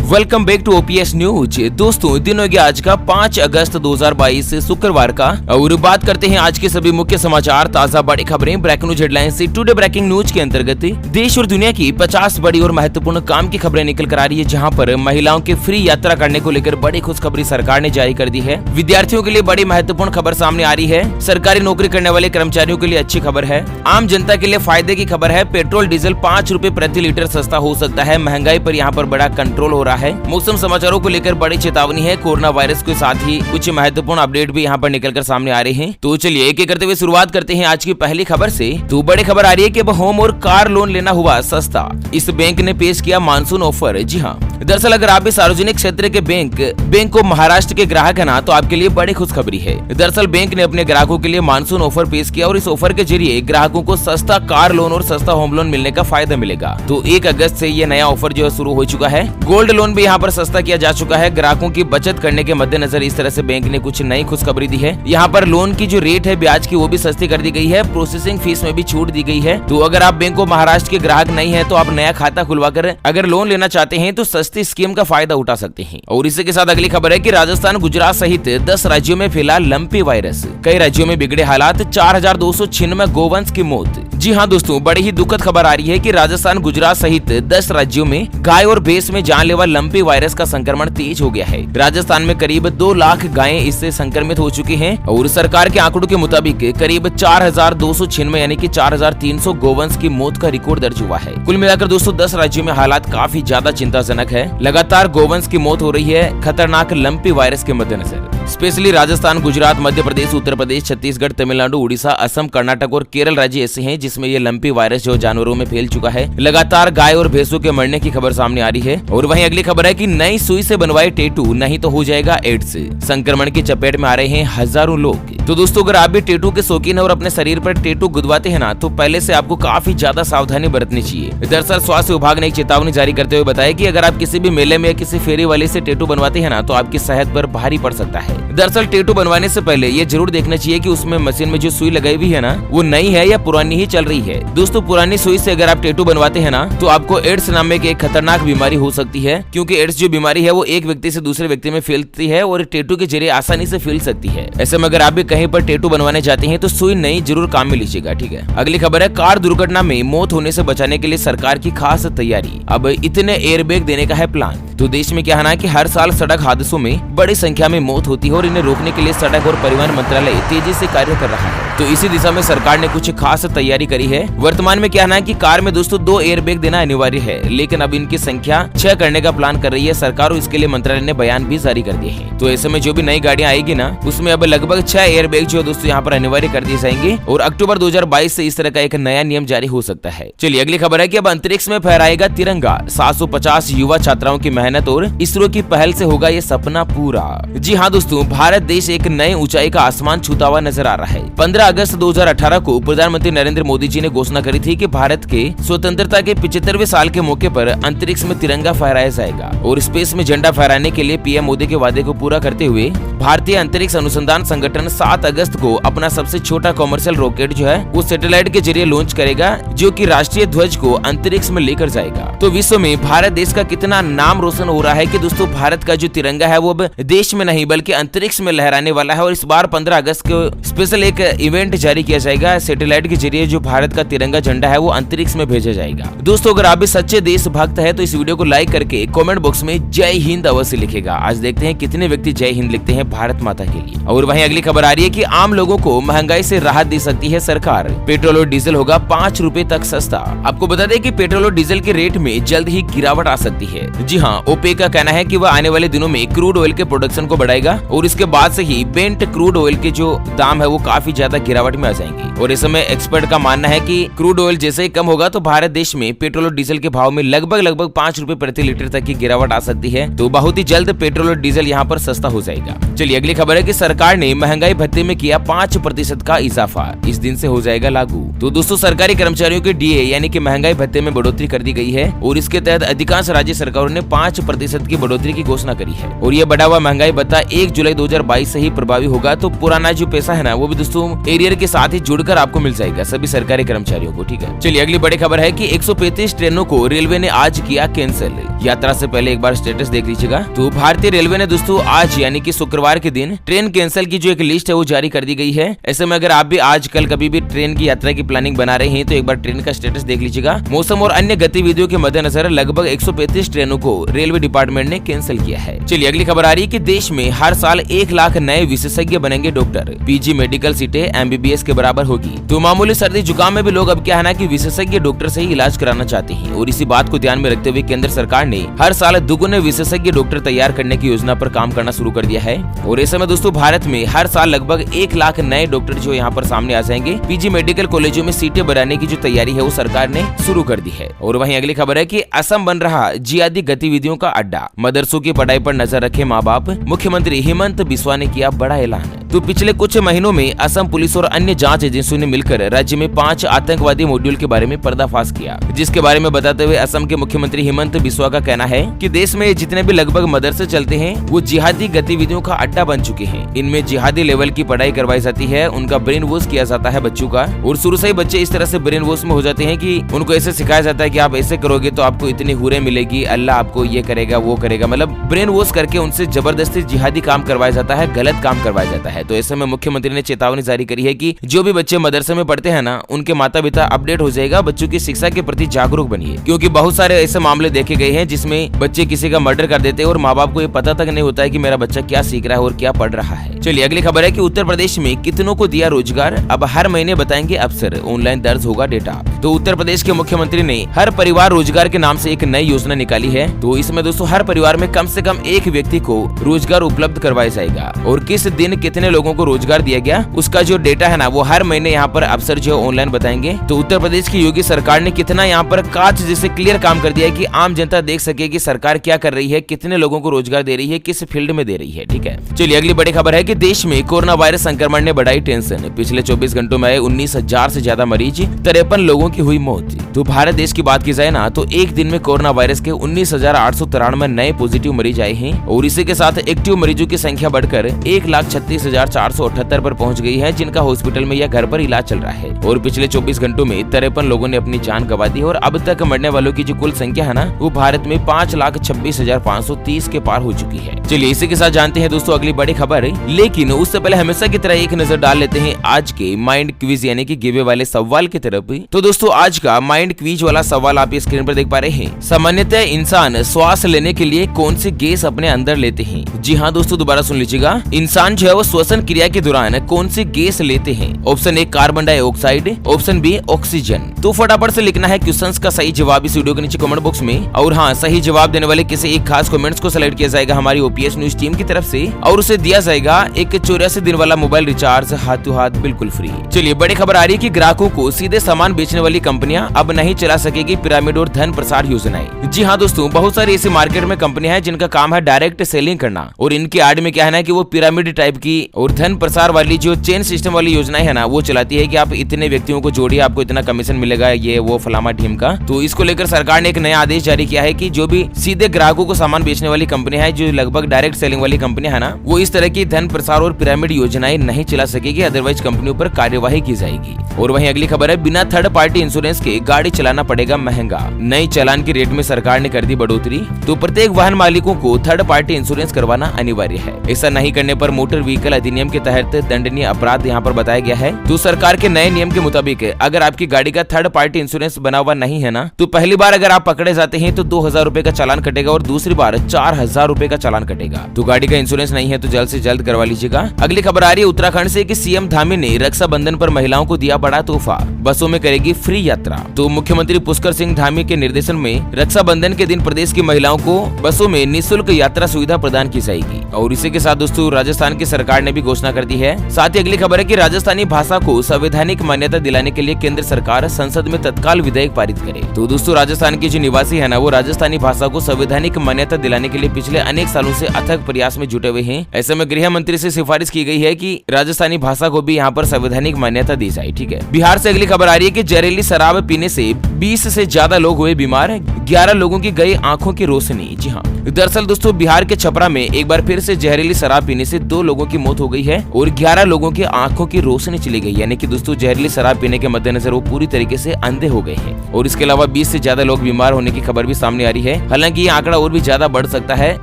Welcome back to OPS news. दोस्तों दिन हो गया आज का 5 अगस्त 2022 शुक्रवार का, और बात करते हैं आज के सभी मुख्य समाचार, ताजा बड़ी खबरें, ब्रेकिंग न्यूज हेडलाइन से टुडे ब्रेकिंग न्यूज के अंतर्गत देश और दुनिया की 50 बड़ी और महत्वपूर्ण काम की खबरें निकल कर आ रही है, जहां पर महिलाओं के फ्री यात्रा करने को लेकर बड़ी खुशखबरी सरकार ने जारी कर दी है। विद्यार्थियों के लिए बड़ी महत्वपूर्ण खबर सामने आ रही है। सरकारी नौकरी करने वाले कर्मचारियों के लिए अच्छी खबर है। आम जनता के लिए फायदे की खबर है। पेट्रोल डीजल 5 रुपए प्रति लीटर सस्ता हो सकता है। महंगाई पर यहाँ पर बड़ा कंट्रोल हो रहा है। मौसम समाचारों को लेकर बड़ी चेतावनी है। कोरोना वायरस के साथ ही कुछ महत्वपूर्ण अपडेट भी यहाँ पर निकलकर सामने आ रहे हैं। तो चलिए एक एक करते हुए शुरुआत करते हैं आज की पहली खबर से। तो बड़ी खबर आ रही है कि अब होम और कार लोन लेना हुआ सस्ता। इस बैंक ने पेश किया मानसून ऑफर। जी हाँ, दरअसल अगर आप भी सार्वजनिक क्षेत्र के बैंक को महाराष्ट्र के ग्राहक है ना, तो आपके लिए बड़ी खुशखबरी है। दरअसल बैंक ने अपने ग्राहकों के लिए मानसून ऑफर पेश किया और इस ऑफर के जरिए ग्राहकों को सस्ता कार लोन और सस्ता होम लोन मिलने का फायदा मिलेगा। तो 1 अगस्त से ये नया ऑफर जो है शुरू हो चुका है। गोल्ड लोन भी यहाँ पर सस्ता किया जा चुका है। ग्राहकों की बचत करने के मद्देनजर इस तरह से बैंक ने कुछ नई खुशखबरी दी है। यहाँ पर लोन की जो रेट है ब्याज की, वो भी सस्ती कर दी गई है। प्रोसेसिंग फीस में भी छूट दी गई है। तो अगर आप बैंक ऑफ महाराष्ट्र के ग्राहक नहीं है, तो आप नया खाता खुलवाकर अगर लोन लेना चाहते हैं तो सस्ती स्कीम का फायदा उठा सकते हैं। और इसी के साथ अगली खबर है कि राजस्थान, गुजरात सहित 10 राज्यों में फैला लंपी वायरस। कई राज्यों में बिगड़े हालात, 4296 गोवंश की मौत। जी हाँ दोस्तों, बड़ी ही दुखद खबर आ रही है कि राजस्थान, गुजरात सहित 10 राज्यों में गाय और भैंस में जानलेवा लंपी वायरस का संक्रमण तेज हो गया है। राजस्थान में करीब 2 लाख गायें इससे संक्रमित हो चुकी हैं और सरकार के आंकड़ों के मुताबिक करीब 4296 यानी कि 4300 गोवंश की मौत का रिकॉर्ड दर्ज हुआ है। कुल मिलाकर दोस्तों 10 राज्यों में हालात काफी ज्यादा चिंताजनक है। लगातार गोवंश की मौत हो रही है खतरनाक लंपी वायरस के मद्देनजर। स्पेशली राजस्थान, गुजरात, मध्य प्रदेश, उत्तर प्रदेश, छत्तीसगढ़, तमिलनाडु, उड़ीसा, असम, कर्नाटक और केरल राज्य ऐसे हैं जिसमें ये लंपी वायरस जो जानवरों में फैल चुका है। लगातार गाय और भैंसों के मरने की खबर सामने आ रही है। और वहीं अगली खबर है कि नई सुई से बनवाए टैटू, नहीं तो हो जाएगा एड्स। संक्रमण की चपेट में आ रहे हैं हजारों लोग। तो दोस्तों अगर आप भी टैटू के शौकीन है और अपने शरीर पर टैटू गुदवाते हैं ना, तो पहले से आपको काफी ज्यादा सावधानी बरतनी चाहिए। दरअसल स्वास्थ्य विभाग ने एक चेतावनी जारी करते हुए बताया कि अगर आप किसी भी मेले में या किसी फेरी वाले से टैटू बनवाते हैं ना, तो आपकी सेहत पर भारी पड़ सकता है। दरअसल टैटू बनवाने से पहले ये जरूर देखना चाहिए कि उसमें मशीन में जो सुई लगाई हुई है ना, वो नई है या पुरानी ही चल रही है। दोस्तों पुरानी सुई से अगर आप टैटू बनवाते हैं ना, तो आपको एड्स नाम की एक खतरनाक बीमारी हो सकती है, क्योंकि एड्स जो बीमारी है वो एक व्यक्ति से दूसरे व्यक्ति में फैलती है और टैटू के जरिए आसानी से फैल सकती है। ऐसे में अगर आप भी कहीं पर टैटू बनवाने जाते हैं तो सुई नई जरूर काम में लीजिएगा, ठीक है। अगली खबर है कार दुर्घटना में मौत होने से बचाने के लिए सरकार की खास तैयारी। अब इतने एयरबैग देने का है प्लान। तो देश में क्या है ना कि हर साल सड़क हादसों में बड़ी संख्या में मौत होती है और इन्हें रोकने के लिए सड़क और परिवहन मंत्रालय तेजी से कार्य कर रहा है। तो इसी दिशा में सरकार ने कुछ खास तैयारी करी है। वर्तमान में क्या है ना कि कार में दोस्तों 2 एयरबैग देना अनिवार्य है, लेकिन अब इनकी संख्या 6 करने का प्लान कर रही है सरकार और इसके लिए मंत्रालय ने बयान भी जारी कर दिए हैं। तो ऐसे में जो भी नई गाड़ियां आएगी ना, उसमें अब लगभग 6 एयरबैग जो दोस्तों यहाँ पर अनिवार्य कर दिए जाएंगे और अक्टूबर 2022 से इस तरह का एक नया नियम जारी हो सकता है। चलिए अगली खबर है कि अब अंतरिक्ष में फहराएगा तिरंगा। 750 युवा छात्राओं की मेहनत और इसरो की पहल से होगा ये सपना पूरा। जी हाँ दोस्तों, भारत देश एक नए ऊंचाई का आसमान छूता हुआ नजर आ रहा है। 15 अगस्त 2018 को प्रधानमंत्री नरेंद्र मोदी जी ने घोषणा करी थी कि भारत के स्वतंत्रता के 75वें साल के मौके पर अंतरिक्ष में तिरंगा फहराया जाएगा। और स्पेस में झंडा फहराने के लिए पीएम मोदी के वादे को पूरा करते हुए भारतीय अंतरिक्ष अनुसंधान संगठन 7 अगस्त को अपना सबसे छोटा कॉमर्शियल रॉकेट जो है वो सैटेलाइट के जरिए लॉन्च करेगा, जो कि राष्ट्रीय ध्वज को अंतरिक्ष में लेकर जाएगा। तो विश्व में भारत देश का कितना नाम रोशन हो रहा है कि दोस्तों भारत का जो तिरंगा है वो अब देश में नहीं बल्कि अंतरिक्ष में लहराने वाला है। और इस बार 15 अगस्त को स्पेशल एक इवेंट जारी किया जाएगा। सैटेलाइट के जरिए जो भारत का तिरंगा झंडा है वो अंतरिक्ष में भेजा जाएगा। दोस्तों अगर आप भी सच्चे देशभक्त है तो इस वीडियो को लाइक करके कमेंट बॉक्स में जय हिंद अवश्य लिखेगा। आज देखते हैं कितने व्यक्ति जय हिंद लिखते हैं भारत माता के लिए। और वहीं अगली खबर आ रही है कि आम लोगों को महंगाई से राहत दे सकती है सरकार। पेट्रोल और डीजल होगा 5 रुपए तक सस्ता। आपको बता दें कि पेट्रोल और डीजल के रेट में जल्द ही गिरावट आ सकती है। जी हाँ, ओपेक का कहना है कि वह आने वाले दिनों में क्रूड ऑयल के प्रोडक्शन को बढ़ाएगा और इसके बाद से ही ब्रेंट क्रूड ऑयल के जो दाम है वो काफी ज्यादा गिरावट में आ जाएंगे। और इस समय एक्सपर्ट का मानना है कि क्रूड ऑयल जैसे ही कम होगा तो भारत देश में पेट्रोल और डीजल के भाव में लगभग 5 रुपए प्रति लीटर तक की गिरावट आ सकती है। तो बहुत ही जल्द पेट्रोल और डीजल यहाँ पर सस्ता हो जाएगा। चलिए अगली खबर है कि सरकार ने महंगाई भत्ते में किया 5% का इजाफा, इस दिन से हो जाएगा लागू। तो दोस्तों सरकारी कर्मचारियों के डीए यानी कि महंगाई भत्ते में बढ़ोतरी कर दी गई है और इसके तहत अधिकांश राज्य सरकारों ने 5% की बढ़ोतरी की घोषणा करी है। और ये बढ़ा हुआ महंगाई भत्ता 1 जुलाई 2022 से ही प्रभावी होगा। तो पुराना जो पैसा है ना वो भी दोस्तों एरियर के साथ ही जुड़कर आपको मिल जाएगा सभी सरकारी कर्मचारियों को। ठीक है, चलिए अगली बड़ी खबर है कि 135 ट्रेनों को रेलवे ने आज किया कैंसिल। यात्रा से पहले एक बार स्टेटस देख लीजिएगा। तो भारतीय रेलवे ने दोस्तों आज यानी कि शुक्रवार के दिन ट्रेन कैंसिल की जो एक लिस्ट है वो जारी कर दी गई है। ऐसे में अगर आप भी आज कल कभी भी ट्रेन की यात्रा की प्लानिंग बना रहे हैं तो एक बार ट्रेन का स्टेटस देख लीजिएगा। मौसम और अन्य गतिविधियों के मद्देनजर लगभग 135 ट्रेनों को रेलवे डिपार्टमेंट ने कैंसिल किया है। चलिए अगली खबर आ रही है कि देश में हर साल 1 लाख नए विशेषज्ञ बनेंगे डॉक्टर। पीजी मेडिकल सीटें MBBS के बराबर होगी। तो मामूली सर्दी जुकाम में भी लोग अब क्या है ना कि विशेषज्ञ डॉक्टर से ही इलाज कराना चाहते हैं। और इसी बात को ध्यान में रखते हुए केंद्र सरकार ने हर साल दुगुने विशेषज्ञ डॉक्टर तैयार करने की योजना पर काम करना शुरू कर दिया है। और इस समय दोस्तों भारत में हर साल लगभग 1 लाख नए डॉक्टर जो यहाँ पर सामने आ जाएंगे। पीजी मेडिकल कॉलेजों में सीटें बढ़ाने की जो तैयारी है वो सरकार ने शुरू कर दी है। और वहीं अगली खबर है कि असम बन रहा जिहादी गतिविधियों का अड्डा। मदरसों की पढ़ाई पर नजर रखे माँ बाप। मुख्यमंत्री हेमंत बिस्वा ने किया बड़ा ऐलान। तो पिछले कुछ महीनों में असम पुलिस और अन्य जांच एजेंसियों ने मिलकर राज्य में 5 आतंकवादी मॉड्यूल के बारे में पर्दाफाश किया, जिसके बारे में बताते हुए असम के मुख्यमंत्री हेमंत बिस्वा का कहना है कि देश में जितने भी लगभग मदरसे चलते हैं वो जिहादी गतिविधियों का अड्डा बन चुके हैं। इनमें जिहादी लेवल की पढ़ाई करवाई जाती है, उनका ब्रेन वॉश किया जाता है बच्चों का। और शुरू से ही बच्चे इस तरह से ब्रेन वॉश में हो जाते हैं कि उनको ऐसे सिखाया जाता है कि आप ऐसे करोगे तो आपको इतनी हुरे मिलेगी, अल्लाह आपको ये करेगा वो करेगा, मतलब ब्रेन वॉश करके उनसे जबरदस्ती जिहादी काम करवाया जाता है, गलत काम करवाया जाता है। तो ऐसे में मुख्यमंत्री ने चेतावनी जारी करी है कि जो भी बच्चे मदरसे में पढ़ते हैं ना उनके माता पिता अपडेट हो जाएगा, बच्चों की शिक्षा के प्रति जागरूक बनिए। क्योंकि बहुत सारे ऐसे मामले देखे गए हैं जिसमें बच्चे किसी का मर्डर कर देते हैं और माँ बाप को ये पता तक नहीं होता है कि मेरा बच्चा क्या सीख रहा है और क्या पढ़ रहा है। चलिए अगली खबर है कि उत्तर प्रदेश में कितनों को दिया रोजगार, अब हर महीने बताएंगे अफसर, ऑनलाइन दर्ज होगा डेटा। तो उत्तर प्रदेश के मुख्यमंत्री ने हर परिवार रोजगार के नाम से एक नई योजना निकाली है। तो इसमें दोस्तों हर परिवार में कम से कम एक व्यक्ति को रोजगार उपलब्ध करवाया जाएगा। और किस दिन कितने लोगों को रोजगार दिया गया उसका जो डेटा है ना वो हर महीने यहाँ पर अफसर जो ऑनलाइन बताएंगे। तो उत्तर प्रदेश की योगी सरकार ने कितना यहाँ पर कांच जैसे क्लियर काम कर दिया है कि आम जनता देख सके कि सरकार क्या कर रही है, कितने लोगों को रोजगार दे रही है, किस फील्ड में दे रही है। ठीक है, चलिए अगली बड़ी खबर है कि देश में कोरोना वायरस संक्रमण ने बढ़ाई टेंशन। पिछले 24 घंटों में आए 19,000 से ज्यादा मरीज, 53 लोगों की हुई मौत। तो भारत देश की बात की जाए ना तो एक दिन में कोरोना वायरस के 19,893 नए पॉजिटिव मरीज आए हैं। और इसी के साथ एक्टिव मरीजों की संख्या बढ़कर 1,36,478 पर पहुंच गई है, जिनका हॉस्पिटल में या घर पर इलाज चल रहा है। और पिछले 24 घंटों में 53 लोगों ने अपनी जान गंवा दी। और अब तक मरने वालों की जो कुल संख्या है ना वो भारत में 5,26,530 के पार हो चुकी है। चलिए इसी के साथ जानते हैं दोस्तों अगली बड़ी खबर, लेकिन उससे पहले हमेशा की तरह एक नजर डाल लेते हैं आज के माइंड क्विज यानी कि गिवे वाले सवाल की तरफ। तो दोस्तों आज का माइंड क्विज वाला सवाल आप स्क्रीन पर देख पा रहे हैं। सामान्यतः इंसान श्वास लेने के लिए कौन सी गैस अपने अंदर लेते हैं? जी हाँ दोस्तों दोबारा सुन लीजिएगा, इंसान जो है वो श्वसन क्रिया के दौरान कौन सी गैस लेते हैं? Option A carbon dioxide, option B oxygen. तो फटाफट से लिखना है क्वेश्चंस का सही जवाब इस वीडियो के नीचे कमेंट बॉक्स में। और हाँ, सही जवाब देने वाले किसी एक खास कमेंट्स को सिलेक्ट किया जाएगा हमारी OPS न्यूज टीम की तरफ से और उसे दिया जाएगा एक 84 दिन वाला मोबाइल रिचार्ज हाथों हाथ बिल्कुल फ्री। चलिए बड़ी खबर आ रही है कि ग्राहकों को सीधे सामान बेचने वाली कंपनियां अब नहीं चला सकेगी पिरामिड और धन प्रसार योजनाएं। जी हाँ दोस्तों, बहुत सारी ऐसी मार्केट में कंपनियां हैं जिनका काम है डायरेक्ट सेलिंग करना और इनके एड में क्या है ना कि वो पिरामिड टाइप की और धन प्रसार वाली जो चेन सिस्टम वाली योजनाएं है ना वो चलाती है कि आप इतने व्यक्तियों को जोड़िए, आपको इतना कमीशन मिलेगा, ये वो फलामा टीम का। तो इसको लेकर सरकार ने एक नया आदेश जारी किया है कि जो भी सीधे ग्राहकों को सामान बेचने वाली कंपनी है, जो लगभग डायरेक्ट सेलिंग वाली कंपनी है ना, वो इस तरह की धन प्रसार और पिरामिड योजनाएं नहीं चला सकेगी, अदरवाइज कंपनियों पर कार्यवाही की जाएगी। और वहीं अगली खबर है, बिना थर्ड पार्टी इंश्योरेंस के गाड़ी चलाना पड़ेगा महंगा। नई चालान की रेट में सरकार ने कर दी बढ़ोतरी। तो प्रत्येक वाहन मालिकों को थर्ड पार्टी इंश्योरेंस करवाना अनिवार्य है। ऐसा नहीं करने पर मोटर व्हीकल अधिनियम के तहत दंडनीय अपराध यहाँ पर बताया गया है। तो सरकार के नए नियम के मुताबिक अगर आपकी गाड़ी का थर्ड पार्टी इंश्योरेंस बना हुआ नहीं है ना, तो पहली बार अगर आप पकड़े जाते हैं तो 2,000 रुपए का चालान कटेगा और दूसरी बार 4,000 रुपए का चालान कटेगा। तो गाड़ी का इंश्योरेंस नहीं है तो जल्द से जल्द करवा लीजिएगा। अगली खबर आ रही है उत्तराखंड से कि सीएम धामी ने रक्षाबंधन पर महिलाओं को दिया बड़ा तोहफा, बसों में करेगी फ्री यात्रा। तो मुख्यमंत्री पुष्कर सिंह धामी के निर्देशन में रक्षाबंधन के दिन प्रदेश की महिलाओं को बसों में निःशुल्क यात्रा सुविधा प्रदान की जाएगी। और इसी के साथ दोस्तों राजस्थान की सरकार ने भी भी घोषणा कर दी है। साथ ही अगली खबर है कि राजस्थानी भाषा को संवैधानिक मान्यता दिलाने के लिए केंद्र सरकार संसद में तत्काल विधेयक पारित करे। तो दोस्तों राजस्थान के जो निवासी है ना, वो राजस्थानी भाषा को संवैधानिक मान्यता दिलाने के लिए पिछले अनेक सालों से अथक प्रयास में जुटे हुए हैं। ऐसे में गृह मंत्री से सिफारिश की गई है कि राजस्थानी भाषा को भी यहाँ पर संवैधानिक मान्यता दी जाए। ठीक है। बिहार से अगली खबर आ रही है कि जहरीली शराब पीने से 20 से ज्यादा लोग हुए बीमार, 11 लोगों की गई आंखों की रोशनी। जी हाँ, दरअसल दोस्तों बिहार के छपरा में एक बार फिर से जहरीली शराब पीने से 2 लोगों की मौत हो गई है और 11 लोगों की आंखों की रोशनी चली गई। यानी कि दोस्तों जहरीली शराब पीने के मद्देनजर वो पूरी तरीके से अंधे हो गए हैं और इसके अलावा 20 से ज्यादा लोग बीमार होने की खबर भी सामने आ रही है। हालांकि ये आंकड़ा और भी ज्यादा बढ़ सकता है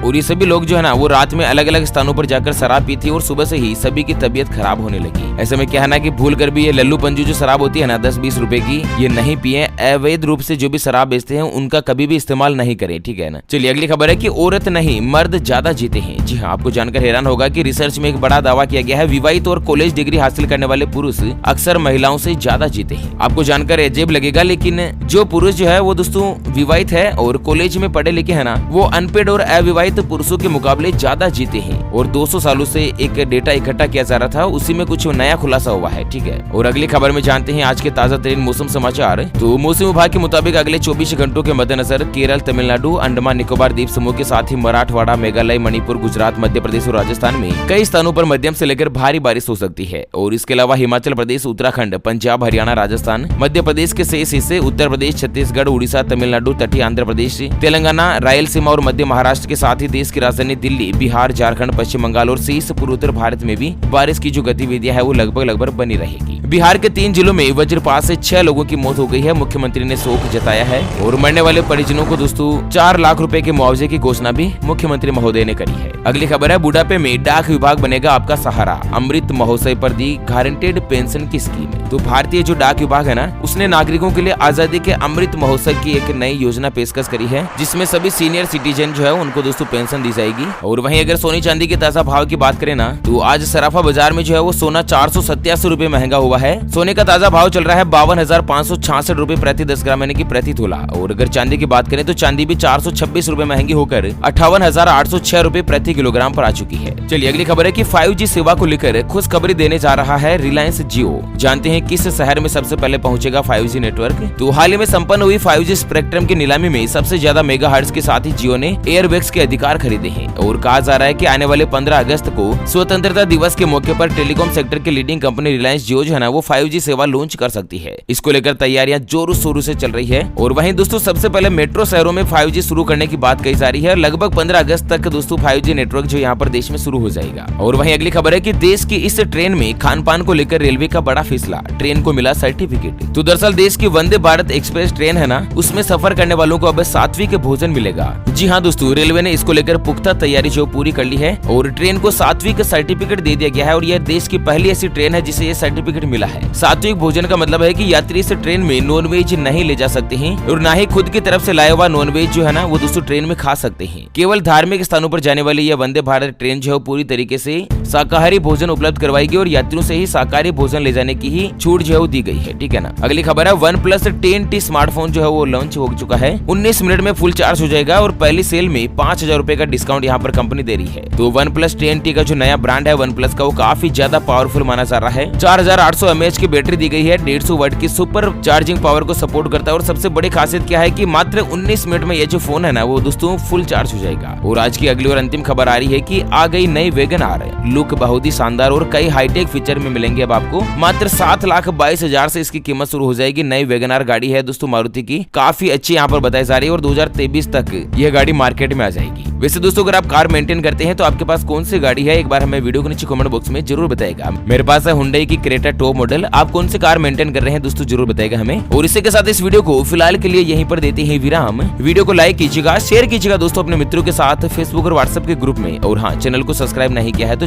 और ये सभी लोग जो है ना, वो रात में अलग अलग स्थानों पर जाकर शराब पी थी और सुबह से ही सभी की तबीयत खराब होने लगी। ऐसे में क्या है ना कि भूल कर भी ये लल्लू पंजू जो शराब होती है ना 10-20 रुपए की, ये नहीं पिए। अवैध रूप से जो भी शराब बेचते हैं उनका कभी भी इस्तेमाल नहीं करें। ठीक है ना। चलिए अगली खबर है कि औरत नहीं मर्द ज्यादा जीते हैं। जी हाँ, आपको जानकर हैरान होगा कि रिसर्च में एक बड़ा दावा किया गया है, विवाहित और कॉलेज डिग्री हासिल करने वाले पुरुष अक्सर महिलाओं से ज्यादा जीते हैं। आपको जानकर अजीब लगेगा, लेकिन जो पुरुष जो है वो दोस्तों विवाहित है और कॉलेज में पढ़े लिखे है ना, वो अनपेड और अविवाहित पुरुषों के मुकाबले ज्यादा जीते हैं। और 200 सालों से एक डेटा इकट्ठा किया जा रहा था, उसी में कुछ नया खुलासा हुआ है। ठीक है। और अगली खबर में जानते हैं आज के ताजा तरीन मौसम समाचार। तो मौसम विभाग के मुताबिक अगले 24 घंटों के मद्देनजर केरल, तमिलनाडु, अंडमान निकोबार द्वीप समूह के साथ ही मराठवाड़ा, मेघालय, मणिपुर, गुजरात, मध्य प्रदेश और राजस्थान में कई स्थानों पर मध्यम से लेकर भारी बारिश हो सकती है। और इसके अलावा हिमाचल प्रदेश, उत्तराखंड, पंजाब, हरियाणा, राजस्थान, मध्य प्रदेश के शेष हिस्से, उत्तर प्रदेश, छत्तीसगढ़, उड़ीसा, तमिलनाडु, तटीय आंध्र प्रदेश, तेलंगाना, रायलसीमा और मध्य महाराष्ट्र के साथ ही देश की राजधानी दिल्ली, बिहार, झारखंड, पश्चिम बंगाल और शेष पूर्वोत्तर भारत में भी बारिश की जो गतिविधियां है वो लगभग बनी रहेगी। बिहार के 3 जिलों में वज्रपात से 6 लोगों की मौत हो गई है। मुख्यमंत्री ने शोक जताया है और मरने वाले परिजनों को दोस्तों 4 लाख रुपए के मुआवजे की घोषणा भी मुख्यमंत्री महोदय ने करी है। अगली खबर है बुढ़ापे में डाक विभाग बनेगा आपका सहारा, अमृत महोत्सव पर दी गारंटेड पेंशन की स्कीम। तो भारतीय जो डाक विभाग है ना, उसने नागरिकों के लिए आजादी के अमृत महोत्सव की एक नई योजना पेशकश करी है, जिसमें सभी सीनियर सिटीजन जो है उनको दोस्तों पेंशन दी जाएगी। और वहीं अगर सोने चांदी के ताजा भाव की बात करें ना, तो आज सराफा बाजार में जो है वो सोना 487 रुपए महंगा हुआ है। सोने का ताजा भाव चल रहा है 52,566 रुपए प्रति 10 ग्राम यानी कि प्रति तोला। और अगर चांदी की बात करें तो चांदी भी 426 रुपए महंगी होकर 58,806 रुपए प्रति किलोग्राम पर आ चुकी है। चलिए अगली खबर है कि 5G सेवा को लेकर खुशखबरी देने जा रहा है रिलायंस जियो। जानते हैं किस शहर में सबसे पहले पहुंचेगा 5G नेटवर्क। तो हाल ही में संपन्न हुई 5G स्पेक्ट्रम की नीलामी में सबसे ज्यादा मेगाहर्ट्ज के साथ ही जियो ने एयरवेक्स के अधिकार खरीदे हैं और कहा जा रहा है कि आने वाले 15 अगस्त को स्वतंत्रता दिवस के मौके पर टेलीकॉम सेक्टर की लीडिंग कंपनी रिलायंस जियो जो है ना, वो 5G सेवा लॉन्च कर सकती है। इसको लेकर तैयारियां जोरों शोरों से चल रही है। और वहीं दोस्तों सबसे पहले मेट्रो शहरों में 5G शुरू करने की बात कही जा रही है। लगभग 15 अगस्त तक दोस्तों 5G नेटवर्क जो यहाँ पर देश में शुरू हो जाएगा। और वहीं अगली खबर है कि देश की इस ट्रेन में खान पान को लेकर रेलवे का बड़ा फैसला, ट्रेन को मिला सर्टिफिकेट। तो दरअसल देश की वंदे भारत एक्सप्रेस ट्रेन है ना, उसमें सफर करने वालों को अब सात्विक भोजन मिलेगा। जी हाँ दोस्तों, रेलवे ने इसको लेकर पुख्ता तैयारी जो पूरी कर ली है और ट्रेन को सात्विक सर्टिफिकेट दे दिया गया है। और यह देश की पहली ऐसी ट्रेन है जिसे ये सर्टिफिकेट मिला है। सात्विक भोजन का मतलब है कि यात्री इस ट्रेन में नॉनवेज नहीं ले जा सकते हैं और न ही खुद की तरफ से लाया हुआ नॉनवेज जो है ना, वो दोस्तों ट्रेन में खा सकते हैं। केवल धार्मिक स्थानों पर जाने वाली यह वंदे भारत ट्रेन जो है पूरी तरीके से शाकाहारी भोजन उपलब्ध करवाएगी और यात्रियों से ही शाकाहारी भोजन ले जाने की ही छूट जो है वो दी गई है। ठीक है ना। अगली खबर है OnePlus 10T स्मार्टफोन जो है वो लॉन्च हो चुका है। 19 मिनट में फुल चार्ज हो जाएगा और पहली सेल में 5,000 रुपए का डिस्काउंट यहाँ पर कंपनी दे रही है। तो OnePlus 10T का जो नया ब्रांड है OnePlus का, वो काफी ज्यादा पावरफुल माना जा रहा है। 4800 mAh की बैटरी दी गई है, 150 वाट की सुपर चार्जिंग पावर को सपोर्ट करता है। और सबसे बड़ी खासियत क्या है कि मात्र 19 मिनट में ये जो फोन है ना, वो दोस्तों फुल चार्ज हो जाएगा। और आज की अगली और अंतिम खबर आ रही है कि आ गई नई वैगनआर। लुक बहुत ही शानदार और कई हाईटेक फीचर में मिलेंगे अब आपको। मात्र 7,22,000 से इसकी कीमत शुरू हो जाएगी। नई वैगनआर गाड़ी है दोस्तों मारुति की, काफी अच्छी यहाँ पर बताई जा रही है और 2023 तक यह गाड़ी मार्केट में आ जाएगी। वैसे दोस्तों अगर आप कार मेंटेन करते हैं तो आपके पास कौन सी गाड़ी है, एक बार हमें वीडियो के नीचे कमेंट बॉक्स में जरूर बताएगा। मेरे पास है हुंडई की क्रेटा टॉप मॉडल। आप कौन सी कार मेंटेन कर रहे हैं दोस्तों, जरूर बताएगा हमें। और इसी के साथ इस वीडियो को फिलहाल के लिए यहीं पर देते हैं विराम। वीडियो को लाइक कीजिएगा, शेयर कीजिएगा दोस्तों अपने मित्रों के साथ फेसबुक और व्हाट्सएप के ग्रुप में। और हाँ, चैनल को सब्सक्राइब नहीं किया है तो